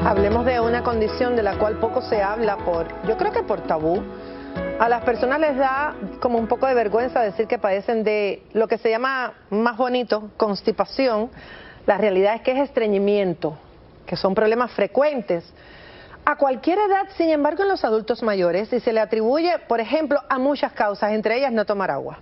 Hablemos de una condición de la cual poco se habla yo creo que por tabú. A las personas les da como un poco de vergüenza decir que padecen de lo que se llama más bonito, constipación. La realidad es que es estreñimiento, que son problemas frecuentes a cualquier edad, sin embargo en los adultos mayores, y se le atribuye, por ejemplo, a muchas causas, entre ellas no tomar agua.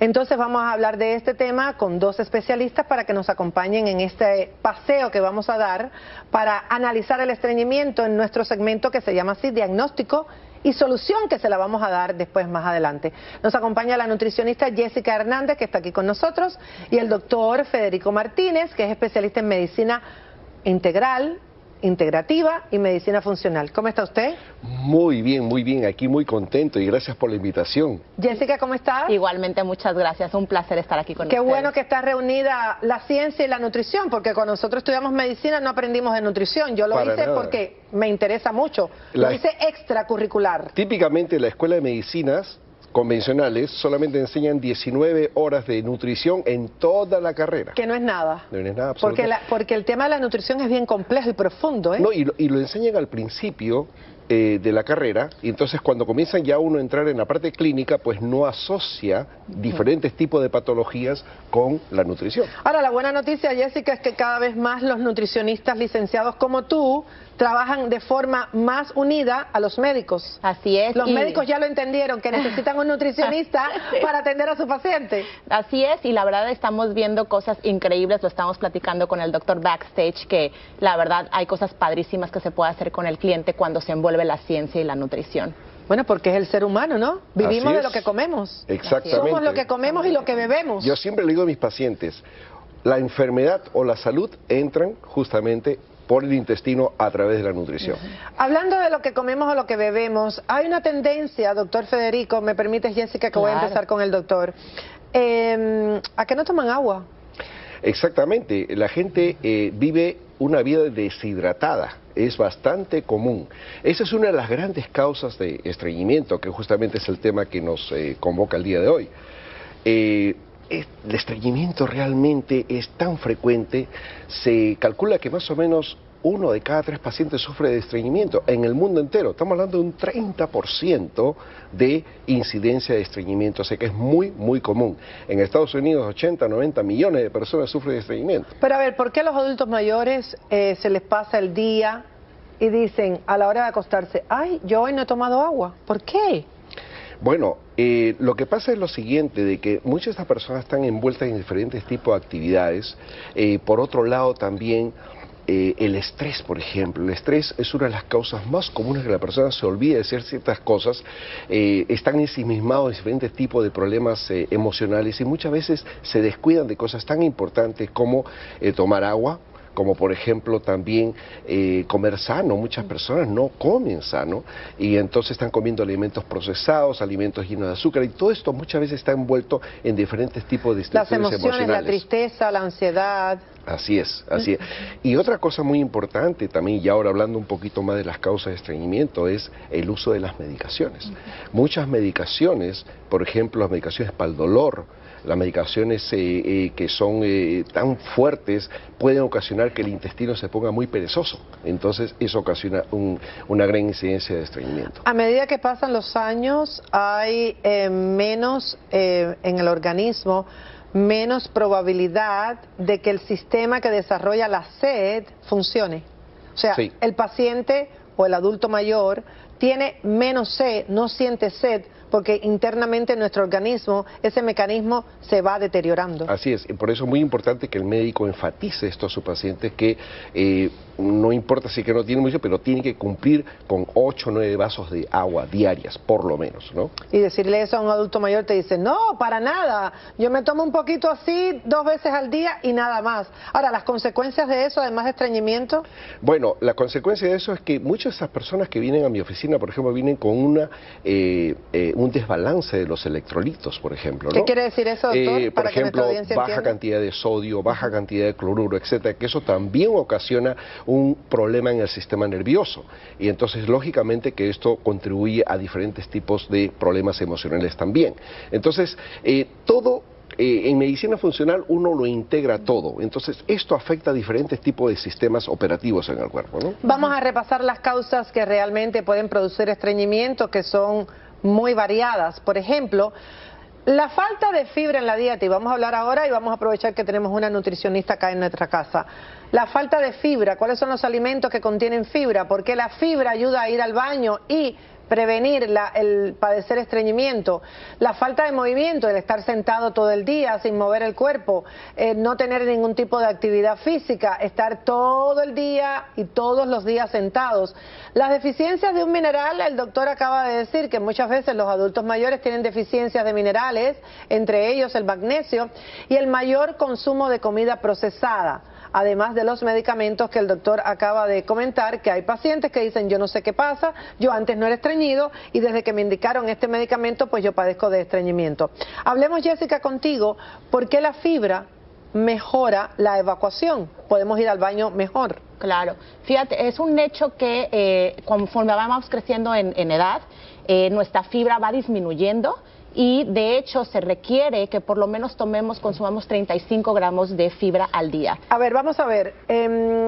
Entonces vamos a hablar de este tema con dos especialistas para que nos acompañen en este paseo que vamos a dar para analizar el estreñimiento en nuestro segmento que se llama así, diagnóstico y solución, que se la vamos a dar después más adelante. Nos acompaña la nutricionista Jessica Hernández, que está aquí con nosotros, y el doctor Federico Martínez, que es especialista en medicina integral, integrativa y medicina funcional. ¿Cómo está usted? Muy bien, aquí muy contento y gracias por la invitación. Jessica, ¿cómo estás? Igualmente, muchas gracias, un placer estar aquí con ustedes. Qué bueno que está reunida la ciencia y la nutrición, porque cuando nosotros estudiamos medicina no aprendimos de nutrición. Yo lo hice porque me interesa mucho, lo hice extracurricular. Típicamente la escuela de medicinas convencionales solamente enseñan 19 horas de nutrición en toda la carrera. Que no es nada. No es nada, absolutamente. Porque el tema de la nutrición es bien complejo y profundo, ¿eh? No, y lo enseñan al principio de la carrera, y entonces cuando comienzan ya uno a entrar en la parte clínica, pues no asocia diferentes tipos de patologías con la nutrición. Ahora, la buena noticia, Jessica, es que cada vez más los nutricionistas licenciados como tú trabajan de forma más unida a los médicos. Así es. Los médicos ya lo entendieron, que necesitan un nutricionista para atender a su paciente. Así es, y la verdad estamos viendo cosas increíbles, lo estamos platicando con el doctor backstage, que la verdad hay cosas padrísimas que se puede hacer con el cliente cuando se envuelve la ciencia y la nutrición. Bueno, porque es el ser humano, ¿no? Vivimos de lo que comemos. Exactamente. Somos lo que comemos y lo que bebemos. Yo siempre le digo a mis pacientes, la enfermedad o la salud entran justamente por el intestino a través de la nutrición. Hablando de lo que comemos o lo que bebemos, hay una tendencia, doctor Federico, me permites, Jessica, que voy a empezar con el doctor, ¿a que no toman agua? Exactamente, la gente vive una vida deshidratada, es bastante común. Esa es una de las grandes causas de estreñimiento, que justamente es el tema que nos convoca el día de hoy. El estreñimiento realmente es tan frecuente, se calcula que más o menos 1 de cada 3 pacientes sufre de estreñimiento en el mundo entero. Estamos hablando de un 30% de incidencia de estreñimiento, o sea que es muy común. En Estados Unidos 80, 90 millones de personas sufren de estreñimiento. Pero a ver, ¿por qué a los adultos mayores se les pasa el día y dicen a la hora de acostarse, ay, yo hoy no he tomado agua? ¿Por qué? Bueno, lo que pasa es lo siguiente, de que muchas de estas personas están envueltas en diferentes tipos de actividades. Por otro lado también el estrés, por ejemplo. El estrés es una de las causas más comunes que la persona se olvida de hacer ciertas cosas. Están ensimismados en diferentes tipos de problemas emocionales y muchas veces se descuidan de cosas tan importantes como tomar agua, como por ejemplo también comer sano. Muchas personas no comen sano y entonces están comiendo alimentos procesados, alimentos llenos de azúcar, y todo esto muchas veces está envuelto en diferentes tipos de distorsiones emocionales. La tristeza, la ansiedad. Así es, así es. Y otra cosa muy importante también, y ahora hablando un poquito más de las causas de estreñimiento, es el uso de las medicaciones. Muchas medicaciones, por ejemplo, las medicaciones para el dolor, las medicaciones que son tan fuertes, pueden ocasionar que el intestino se ponga muy perezoso. Entonces eso ocasiona una gran incidencia de estreñimiento. A medida que pasan los años, hay menos en el organismo, menos probabilidad de que el sistema que desarrolla la sed funcione. O sea, sí, el paciente o el adulto mayor tiene menos sed, no siente sed, porque internamente en nuestro organismo ese mecanismo se va deteriorando. Así es, por eso es muy importante que el médico enfatice esto a sus pacientes, que no importa si que no tiene mucho, pero tiene que cumplir con 8 o 9 vasos de agua diarias, por lo menos, ¿no? Y decirle eso a un adulto mayor te dice, no, para nada, yo me tomo un poquito así 2 veces al día y nada más. Ahora, ¿las consecuencias de eso, además de estreñimiento? Bueno, la consecuencia de eso es que muchas de esas personas que vienen a mi oficina, por ejemplo, vienen con un desbalance de los electrolitos, por ejemplo, ¿no? ¿Qué quiere decir eso, doctor? Por ejemplo, baja cantidad de sodio, baja cantidad de cloruro, etcétera, que eso también ocasiona un problema en el sistema nervioso. Y entonces, lógicamente, que esto contribuye a diferentes tipos de problemas emocionales también. Entonces, todo en medicina funcional uno lo integra todo, entonces esto afecta a diferentes tipos de sistemas operativos en el cuerpo, ¿no? Vamos a repasar las causas que realmente pueden producir estreñimiento, que son muy variadas. Por ejemplo, la falta de fibra en la dieta, y vamos a hablar ahora y vamos a aprovechar que tenemos una nutricionista acá en nuestra casa. La falta de fibra, ¿cuáles son los alimentos que contienen fibra? Porque la fibra ayuda a ir al baño y prevenir el padecer estreñimiento. La falta de movimiento, el estar sentado todo el día sin mover el cuerpo, no tener ningún tipo de actividad física, estar todo el día y todos los días sentados. Las deficiencias de un mineral, el doctor acaba de decir que muchas veces los adultos mayores tienen deficiencias de minerales, entre ellos el magnesio, y el mayor consumo de comida procesada. Además de los medicamentos que el doctor acaba de comentar, que hay pacientes que dicen, yo no sé qué pasa, yo antes no era estreñido y desde que me indicaron este medicamento, pues yo padezco de estreñimiento. Hablemos, Jessica, contigo, ¿por qué la fibra mejora la evacuación? Podemos ir al baño mejor. Claro, fíjate, es un hecho que conforme vamos creciendo en edad, nuestra fibra va disminuyendo. Y de hecho se requiere que por lo menos consumamos 35 gramos de fibra al día. A ver, vamos a ver,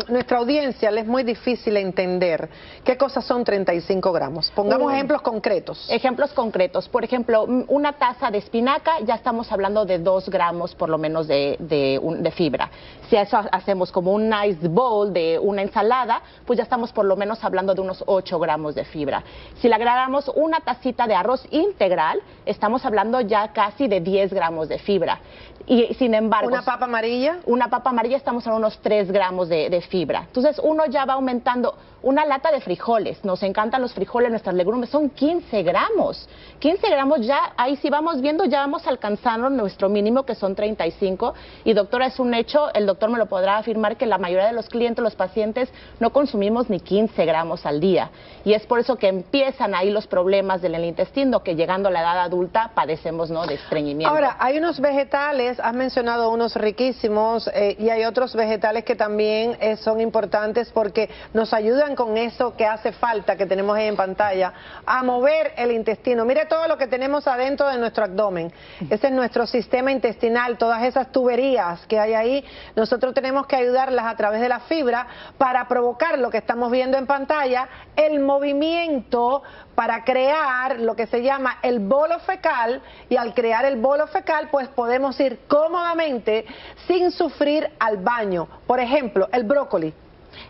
nuestra audiencia le es muy difícil entender qué cosas son 35 gramos. Pongamos ejemplos concretos. Ejemplos concretos, por ejemplo, una taza de espinaca, ya estamos hablando de 2 gramos por lo menos de fibra. Si eso hacemos como un nice bowl de una ensalada, pues ya estamos por lo menos hablando de unos 8 gramos de fibra. Si le agregamos una tacita de arroz integral, estamos hablando ya casi de 10 gramos de fibra. Y sin embargo... ¿Una papa amarilla? Una papa amarilla estamos en unos 3 gramos de fibra. Entonces uno ya va aumentando. Una lata de frijoles, nos encantan los frijoles, nuestras legumbres, son 15 gramos. 15 gramos ya, ahí si vamos viendo, ya vamos alcanzando nuestro mínimo, que son 35. Y doctora, es un hecho, el doctor me lo podrá afirmar, que la mayoría de los clientes, los pacientes, no consumimos ni 15 gramos al día. Y es por eso que empiezan ahí los problemas del intestino, que llegando a la edad adulta padecemos, ¿no?, de estreñimiento. Ahora, hay unos vegetales, has mencionado unos riquísimos, y hay otros vegetales que también son importantes porque nos ayudan con eso que hace falta, que tenemos ahí en pantalla, a mover el intestino. Mire todo lo que tenemos adentro de nuestro abdomen. Ese es nuestro sistema intestinal, todas esas tuberías que hay ahí. Nosotros tenemos que ayudarlas a través de la fibra para provocar lo que estamos viendo en pantalla, el movimiento para crear lo que se llama el bolo fecal, y al crear el bolo fecal pues podemos ir cómodamente sin sufrir al baño. Por ejemplo, el brócoli.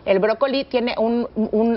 El brócoli tiene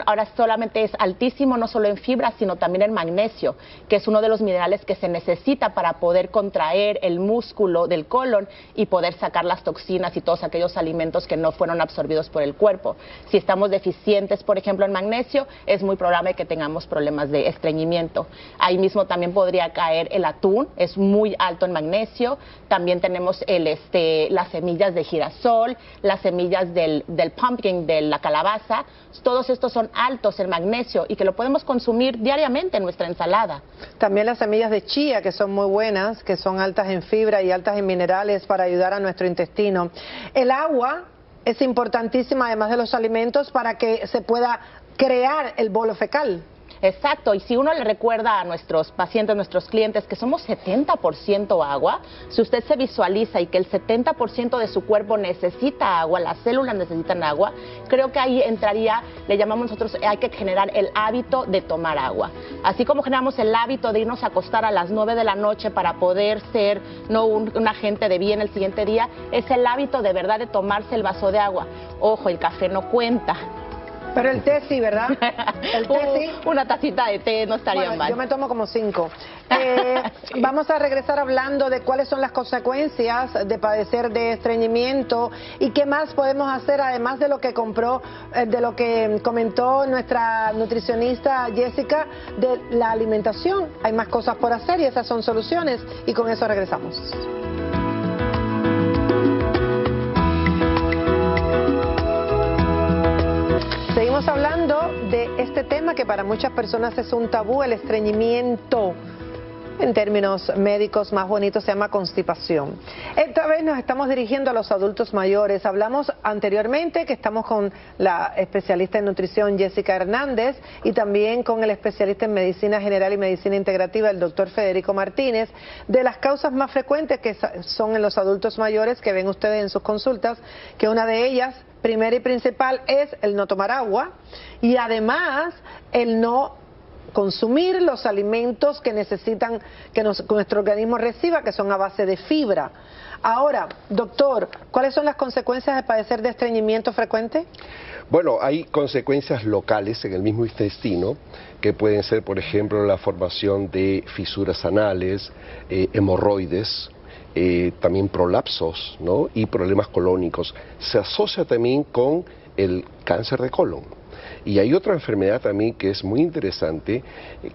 ahora solamente es altísimo no solo en fibra, sino también en magnesio, que es uno de los minerales que se necesita para poder contraer el músculo del colon y poder sacar las toxinas y todos aquellos alimentos que no fueron absorbidos por el cuerpo. Si estamos deficientes, por ejemplo, en magnesio, es muy probable que tengamos problemas de estreñimiento. Ahí mismo también podría caer el atún, es muy alto en magnesio. También tenemos las semillas de girasol, las semillas del pumpkin, de la calabaza. Todos estos son altos en magnesio y que lo podemos consumir diariamente en nuestra ensalada. También las semillas de chía, que son muy buenas, que son altas en fibra y altas en minerales para ayudar a nuestro intestino. El agua es importantísima, además de los alimentos, para que se pueda crear el bolo fecal. Exacto, y si uno le recuerda a nuestros pacientes, nuestros clientes, que somos 70% agua, si usted se visualiza y que el 70% de su cuerpo necesita agua, las células necesitan agua, creo que ahí entraría, le llamamos nosotros, hay que generar el hábito de tomar agua. Así como generamos el hábito de irnos a acostar a las 9 de la noche para poder ser un agente de bien el siguiente día, es el hábito de verdad de tomarse el vaso de agua. Ojo, el café no cuenta. Pero el té sí, ¿verdad? El té sí. Una tacita de té no estaría mal. Yo me tomo como 5. Vamos a regresar hablando de cuáles son las consecuencias de padecer de estreñimiento y qué más podemos hacer, además de lo que comentó nuestra nutricionista Jessica, de la alimentación. Hay más cosas por hacer y esas son soluciones, y con eso regresamos. Seguimos hablando de este tema que para muchas personas es un tabú, el estreñimiento. en términos médicos más bonitos se llama constipación. Esta vez nos estamos dirigiendo a los adultos mayores. Hablamos anteriormente que estamos con la especialista en nutrición Jessica Hernández y también con el especialista en medicina general y medicina integrativa, el doctor Federico Martínez, de las causas más frecuentes que son en los adultos mayores que ven ustedes en sus consultas, que una de ellas, primera y principal, es el no tomar agua y además el no consumir los alimentos que necesitan que nuestro organismo reciba, que son a base de fibra. Ahora, doctor, ¿cuáles son las consecuencias de padecer de estreñimiento frecuente? Bueno, hay consecuencias locales en el mismo intestino, que pueden ser, por ejemplo, la formación de fisuras anales, hemorroides, también prolapsos, ¿no? Y problemas colónicos. Se asocia también con el cáncer de colon. Y hay otra enfermedad también que es muy interesante,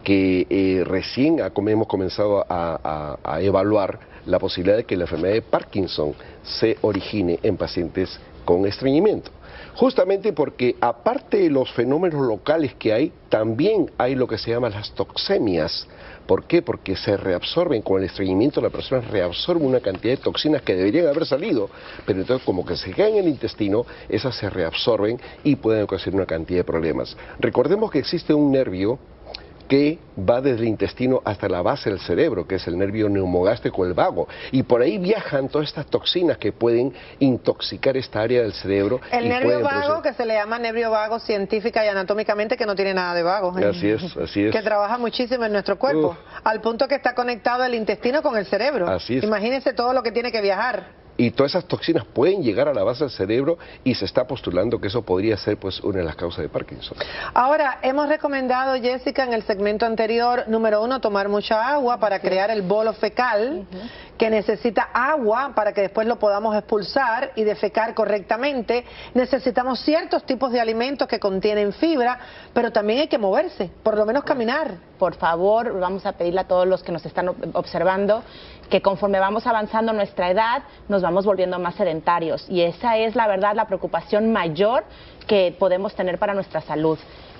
que recién hemos comenzado a evaluar la posibilidad de que la enfermedad de Parkinson se origine en pacientes con estreñimiento. Justamente porque aparte de los fenómenos locales que hay, también hay lo que se llama las toxemias. ¿Por qué? Porque se reabsorben, con el estreñimiento la persona reabsorbe una cantidad de toxinas que deberían haber salido, pero entonces como que se quedan en el intestino, esas se reabsorben y pueden ocasionar una cantidad de problemas. Recordemos que existe un nervio que va desde el intestino hasta la base del cerebro, que es el nervio neumogástrico, el vago, y por ahí viajan todas estas toxinas que pueden intoxicar esta área del cerebro. El nervio vago, que se le llama nervio vago científica y anatómicamente, que no tiene nada de vago. Así es, así es. Que trabaja muchísimo en nuestro cuerpo, al punto que está conectado el intestino con el cerebro. Así es. Imagínense todo lo que tiene que viajar. Y todas esas toxinas pueden llegar a la base del cerebro y se está postulando que eso podría ser pues una de las causas de Parkinson. Ahora, hemos recomendado, Jessica, en el segmento anterior, número 1, tomar mucha agua para crear el bolo fecal, que necesita agua para que después lo podamos expulsar y defecar correctamente. Necesitamos ciertos tipos de alimentos que contienen fibra, pero también hay que moverse, por lo menos caminar. Por favor, vamos a pedirle a todos los que nos están observando que conforme vamos avanzando nuestra edad, nos vamos volviendo más sedentarios. Y esa es, la verdad, la preocupación mayor que podemos tener para nuestra salud.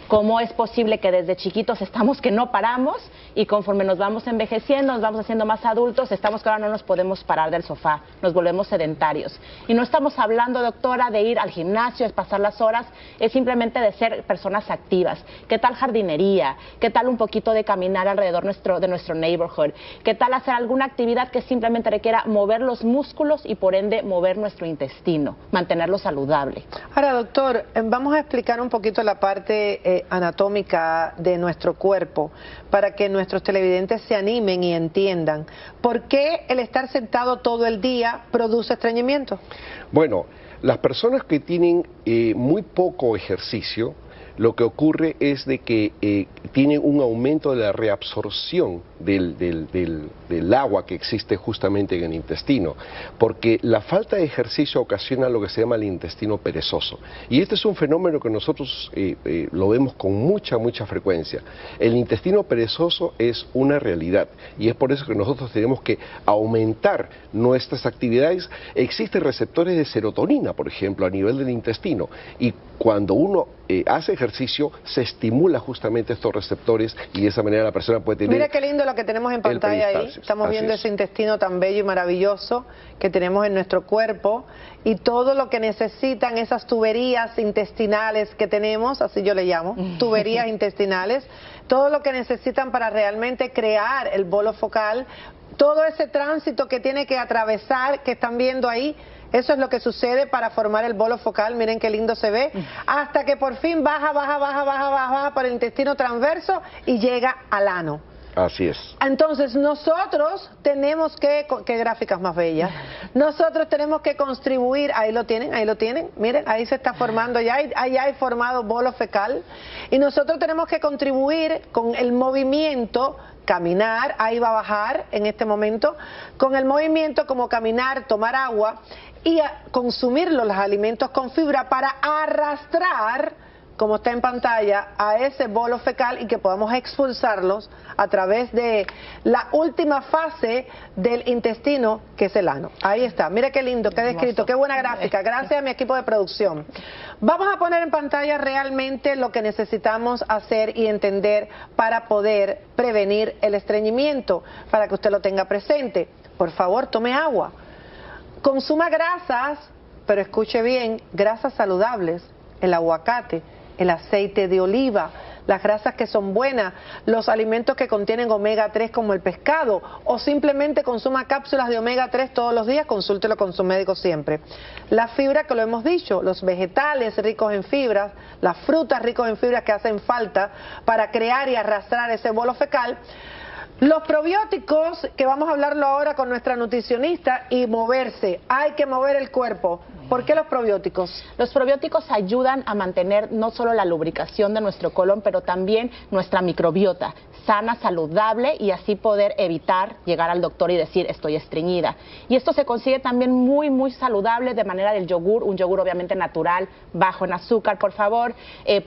¿Cómo es posible que desde chiquitos estamos que no paramos y conforme nos vamos envejeciendo, nos vamos haciendo más adultos, estamos que ahora no nos podemos parar del sofá, nos volvemos sedentarios? Y no estamos hablando, doctora, de ir al gimnasio, es pasar las horas, es simplemente de ser personas activas. ¿Qué tal jardinería? ¿Qué tal un poquito de caminar alrededor de nuestro neighborhood? ¿Qué tal hacer alguna actividad que simplemente requiera mover los músculos y por ende mover nuestro intestino, mantenerlo saludable? Ahora, doctor, vamos a explicar un poquito la parte anatómica de nuestro cuerpo para que nuestros televidentes se animen y entiendan. ¿Por qué el estar sentado todo el día produce estreñimiento? Bueno, las personas que tienen muy poco ejercicio, lo que ocurre es de que tienen un aumento de la reabsorción del agua que existe justamente en el intestino, porque la falta de ejercicio ocasiona lo que se llama el intestino perezoso. Y este es un fenómeno que nosotros lo vemos con mucha frecuencia. El intestino perezoso es una realidad y es por eso que nosotros tenemos que aumentar nuestras actividades. Existen receptores de serotonina, por ejemplo, a nivel del intestino, y cuando uno hace ejercicio se estimula justamente estos receptores y de esa manera la persona puede tener... Mira qué lindo lo que tenemos en pantalla ahí. Estamos viendo ese intestino tan bello y maravilloso que tenemos en nuestro cuerpo y todo lo que necesitan esas tuberías intestinales que tenemos, así yo le llamo, tuberías intestinales, todo lo que necesitan para realmente crear el bolo focal, todo ese tránsito que tiene que atravesar, que están viendo ahí. Eso es lo que sucede para formar el bolo focal. Miren qué lindo se ve, hasta que por fin baja por el intestino transverso y llega al ano. Así es. Entonces nosotros tenemos que, qué gráficas más bellas, nosotros tenemos que contribuir, ahí lo tienen, miren, ahí se está formando, ya hay formado bolo fecal, y nosotros tenemos que contribuir con el movimiento, caminar, ahí va a bajar en este momento, con el movimiento como caminar, tomar agua y consumir los alimentos con fibra para arrastrar como está en pantalla, a ese bolo fecal y que podamos expulsarlos a través de la última fase del intestino, que es el ano. Ahí está, mira qué lindo, qué descrito, qué buena gráfica. Gracias a mi equipo de producción. Vamos a poner en pantalla realmente lo que necesitamos hacer y entender para poder prevenir el estreñimiento, para que usted lo tenga presente. Por favor, tome agua. Consuma grasas, pero escuche bien, grasas saludables, el aguacate, el aceite de oliva, las grasas que son buenas, los alimentos que contienen omega 3 como el pescado, o simplemente consuma cápsulas de omega 3 todos los días, consúltelo con su médico siempre. La fibra, que lo hemos dicho, los vegetales ricos en fibras, las frutas ricos en fibras que hacen falta para crear y arrastrar ese bolo fecal. Los probióticos, que vamos a hablarlo ahora con nuestra nutricionista, y moverse. Hay que mover el cuerpo. ¿Por qué los probióticos? Los probióticos ayudan a mantener no solo la lubricación de nuestro colon, pero también nuestra microbiota sana, saludable, y así poder evitar llegar al doctor y decir estoy estreñida. Y esto se consigue también muy saludable de manera del yogur, un yogur obviamente natural, bajo en azúcar, por favor.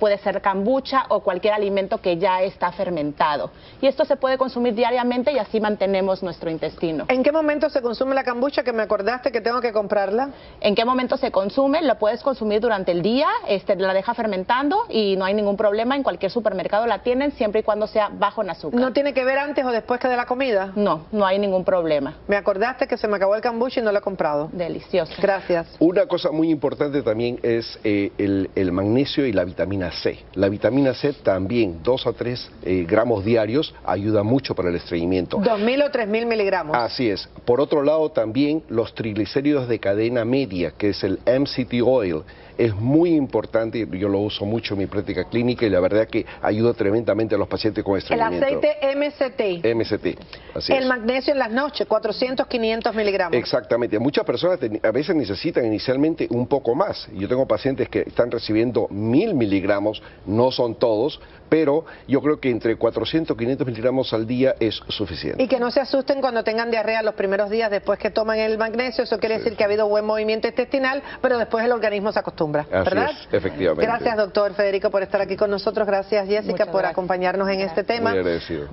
Puede ser kombucha o cualquier alimento que ya está fermentado. Y esto se puede consumir diariamente y así mantenemos nuestro intestino. ¿En qué momento se consume la kombucha, que me acordaste que tengo que comprarla? ¿En qué momento se consume? Lo puedes consumir durante el día, la deja fermentando y no hay ningún problema. En cualquier supermercado la tienen, siempre y cuando sea bajo en azúcar. ¿No tiene que ver antes o después que de la comida? No, no hay ningún problema. Me acordaste que se me acabó el kombucha y no lo he comprado. Delicioso. Gracias. Una cosa muy importante también es el magnesio y la vitamina C. La vitamina C también, 2 a 3 gramos diarios, ayuda mucho para el estreñimiento. 2.000 o 3.000 miligramos. Así es. Por otro lado, también los triglicéridos de cadena media, que es el MCT oil, es muy importante. Yo lo uso mucho en mi práctica clínica y la verdad que ayuda tremendamente a los pacientes con El estreñimiento. aceite MCT. MCT, así El es. magnesio en las noches, 400, 500 miligramos. Exactamente. Muchas personas a veces necesitan inicialmente un poco más. Yo tengo pacientes que están recibiendo 1.000 miligramos, no son todos, pero yo creo que entre 400 y 500 miligramos al día es suficiente. Y que no se asusten cuando tengan diarrea los primeros días después que toman el magnesio. Eso quiere decir que ha habido buen movimiento intestinal, pero después el organismo se acostumbra, ¿verdad? Así es, efectivamente. Gracias, doctor Federico, por estar aquí con nosotros. Gracias, Jessica, por acompañarnos en este tema. Muy agradecido.